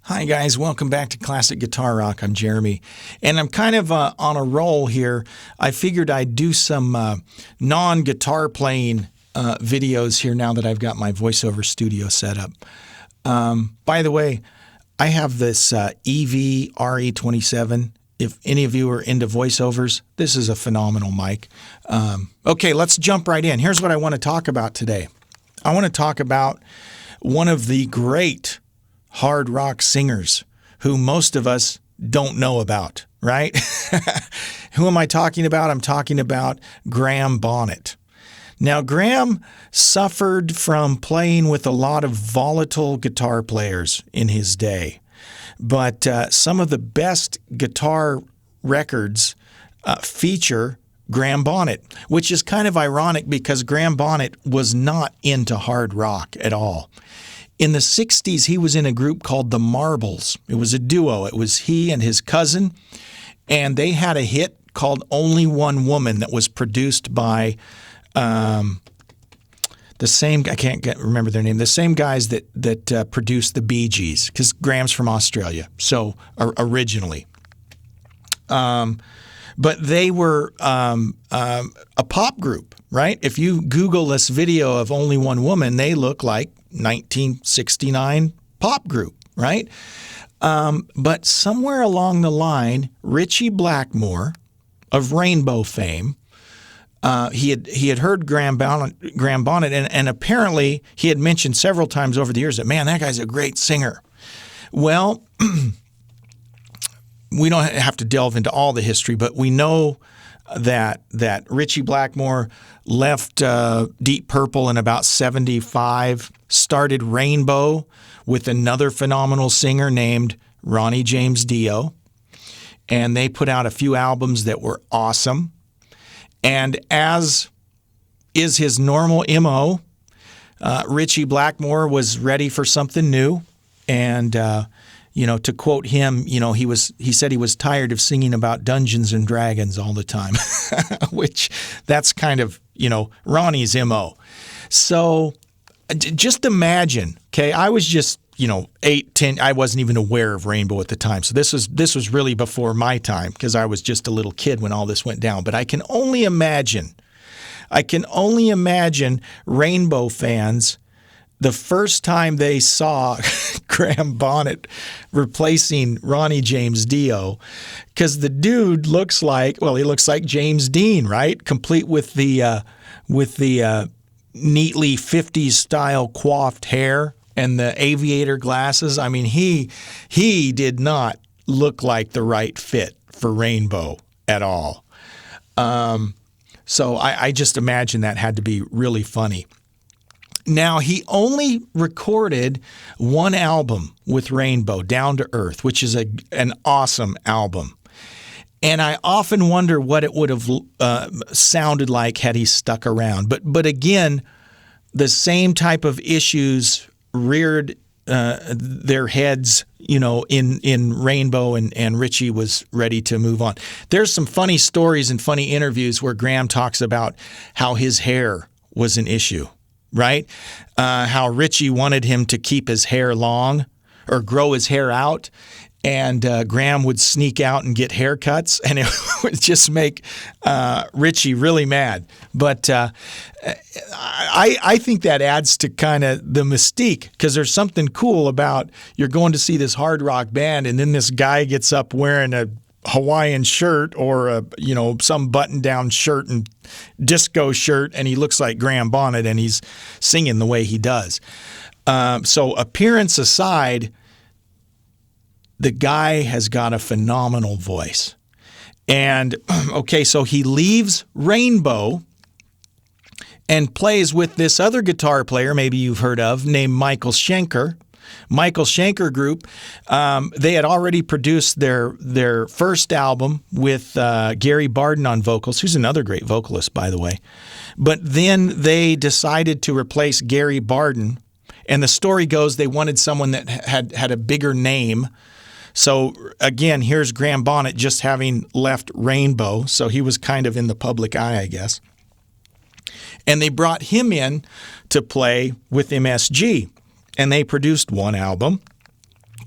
Hi guys, welcome back to Classic Guitar Rock. I'm Jeremy, and I'm kind of on a roll here. I figured I'd do some non-guitar playing videos here now that I've got my voiceover studio set up. By the way, I have this EV RE27. If any of you are into voiceovers, this is a phenomenal mic. Okay, let's jump right in. Here's what I want to talk about today. I want to talk about one of the great hard rock singers who most of us don't know about, right? Who am I talking about? I'm talking about Graham Bonnet. Now, Graham suffered from playing with a lot of volatile guitar players in his day, but some of the best guitar records feature Graham Bonnet, which is kind of ironic because Graham Bonnet was not into hard rock at all. In the 60s, he was in a group called the Marbles. It was a duo. It was he and his cousin, and they had a hit called Only One Woman that was produced by the same, I can't remember their name, the same guys that produced the Bee Gees, because Graham's from Australia, so originally. But they were a pop group, right? If you Google this video of Only One Woman, they look like 1969 pop group, right? But somewhere along the line, Ritchie Blackmore of Rainbow fame, he had heard Graham Bonnet, and apparently he had mentioned several times over the years that, man, that guy's a great singer. Well, we don't have to delve into all the history, but we know that Ritchie Blackmore left Deep Purple in about 75, started Rainbow with another phenomenal singer named Ronnie James Dio, and they put out a few albums that were awesome. And as is his normal MO, Ritchie Blackmore was ready for something new, and to quote him, he said he was tired of singing about Dungeons and Dragons all the time, which that's kind of, Ronnie's MO. So just imagine, okay, I was just, 8, 10, I wasn't even aware of Rainbow at the time. So this was really before my time because I was just a little kid when all this went down. But I can only imagine Rainbow fans the first time they saw Graham Bonnet replacing Ronnie James Dio, because the dude looks like James Dean, right? Complete with the neatly 50s style coiffed hair and the aviator glasses. I mean, he did not look like the right fit for Rainbow at all. So I just imagine that had to be really funny. Now, he only recorded one album with Rainbow, Down to Earth, which is an awesome album. And I often wonder what it would have sounded like had he stuck around. But again, the same type of issues reared their heads, in Rainbow, and Ritchie was ready to move on. There's some funny stories and funny interviews where Graham talks about how his hair was an issue. Right? How Ritchie wanted him to keep his hair long or grow his hair out, and Graham would sneak out and get haircuts, and it would just make Ritchie really mad. But I think that adds to kind of the mystique, because there's something cool about you're going to see this hard rock band, and then this guy gets up wearing a Hawaiian shirt or some button-down shirt and disco shirt, and he looks like Graham Bonnet, and he's singing the way he does. So appearance aside, the guy has got a phenomenal voice. And okay, so he leaves Rainbow and plays with this other guitar player, maybe you've heard of, named Michael Schenker. Michael Schenker Group, they had already produced their first album with Gary Barden on vocals, who's another great vocalist, by the way. But then they decided to replace Gary Barden, and the story goes they wanted someone that had a bigger name. So again, here's Graham Bonnet just having left Rainbow, so he was kind of in the public eye, I guess. And they brought him in to play with MSG. And they produced one album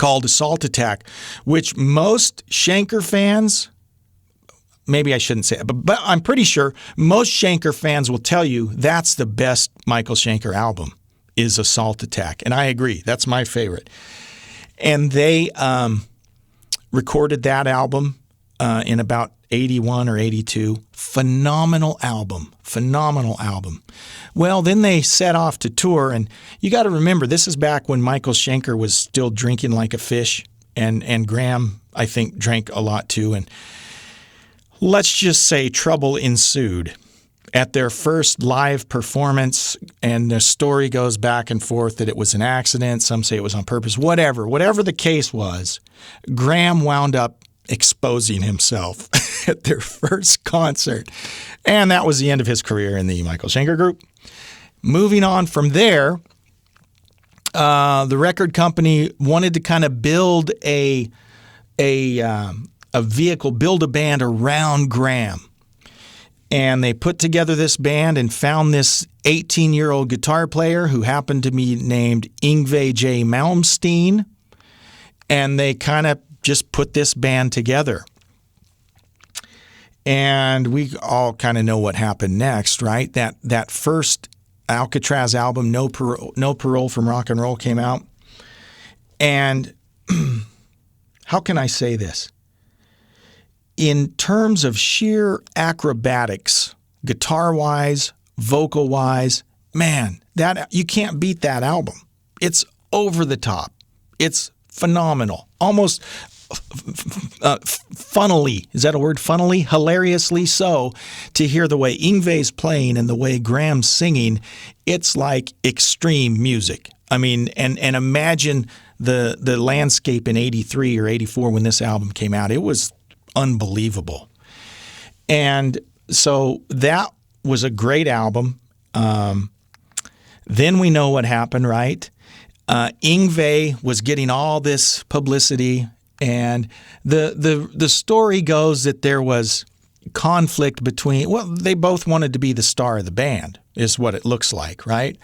called Assault Attack, which most Schenker fans, maybe I shouldn't say it, but I'm pretty sure most Schenker fans will tell you that's the best Michael Schenker album is Assault Attack. And I agree. That's my favorite. And they recorded that album in about 81 or 82. Phenomenal album. Well, then they set off to tour, and you got to remember, this is back when Michael Schenker was still drinking like a fish, and Graham, I think, drank a lot too. And let's just say trouble ensued at their first live performance, and the story goes back and forth that it was an accident. Some say it was on purpose. Whatever the case was, Graham wound up exposing himself at their first concert. And that was the end of his career in the Michael Schenker Group. Moving on from there, the record company wanted to kind of build a vehicle, build a band around Graham. And they put together this band and found this 18-year-old guitar player who happened to be named Yngwie J. Malmsteen. And they kind of just put this band together. And we all kind of know what happened next, right? That first Alcatraz album, No Parole from Rock and Roll, came out. And how can I say this? In terms of sheer acrobatics, guitar-wise, vocal-wise, man, that you can't beat that album. It's over the top. It's phenomenal. Almost funnily, is that a word? Funnily? Hilariously so, to hear the way Yngwie's playing and the way Graham's singing. It's like extreme music. I mean, and imagine the landscape in 83 or 84 when this album came out. It was unbelievable. And so that was a great album. Then we know what happened, right? Yngwie was getting all this publicity, and the story goes that there was conflict between, well, they both wanted to be the star of the band, is what it looks like, right?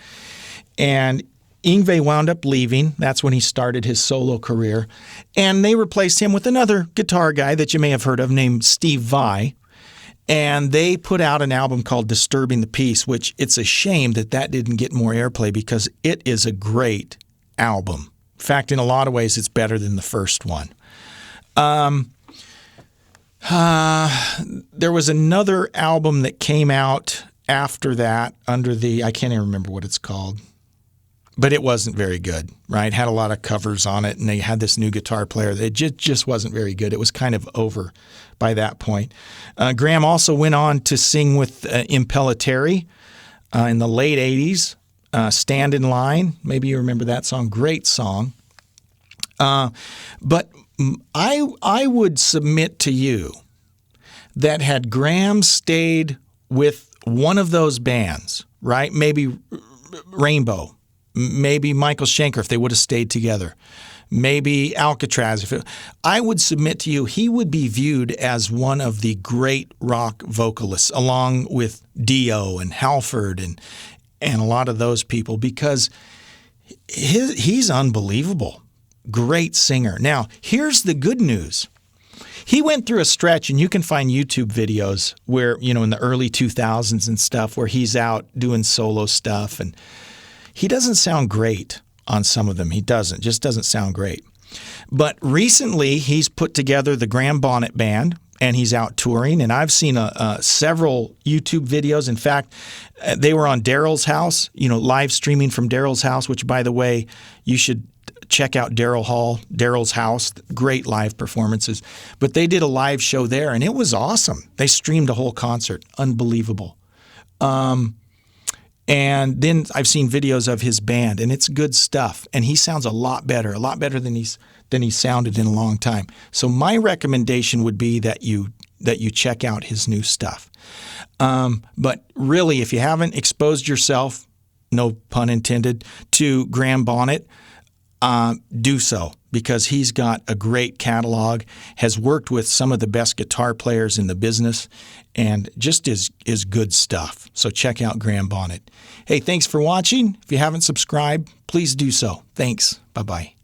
And Yngwie wound up leaving. That's when he started his solo career. And they replaced him with another guitar guy that you may have heard of named Steve Vai. And they put out an album called Disturbing the Peace, which it's a shame that didn't get more airplay because it is a great album. In fact, in a lot of ways, it's better than the first one. There was another album that came out after that under I can't even remember what it's called, but it wasn't very good, right? Had a lot of covers on it, and they had this new guitar player that just wasn't very good. It was kind of over by that point. Graham also went on to sing with Impellitteri in the late 80s, Stand in Line. Maybe you remember that song. Great song. But I would submit to you that had Graham stayed with one of those bands, right? Maybe Rainbow, maybe Michael Schenker if they would have stayed together, maybe Alcatraz. I would submit to you he would be viewed as one of the great rock vocalists along with Dio and Halford and a lot of those people because he's unbelievable. Great singer. Now, here's the good news. He went through a stretch, and you can find YouTube videos where, in the early 2000s and stuff, where he's out doing solo stuff, and he doesn't sound great on some of them. He just doesn't sound great. But recently, he's put together the Graham Bonnet Band, and he's out touring, and I've seen several YouTube videos. In fact, they were on Daryl's house, live streaming from Daryl's house, which, by the way, you should check out Daryl's house. Great live performances. But they did a live show there, and it was awesome. They streamed a whole concert. Unbelievable. And then I've seen videos of his band, and it's good stuff. And he sounds a lot better than he sounded in a long time. So my recommendation would be that you check out his new stuff. But really, if you haven't exposed yourself, no pun intended, to Graham Bonnet, do so because he's got a great catalog, has worked with some of the best guitar players in the business, and just is good stuff. So check out Graham Bonnet. Hey, thanks for watching. If you haven't subscribed, please do so. Thanks. Bye-bye.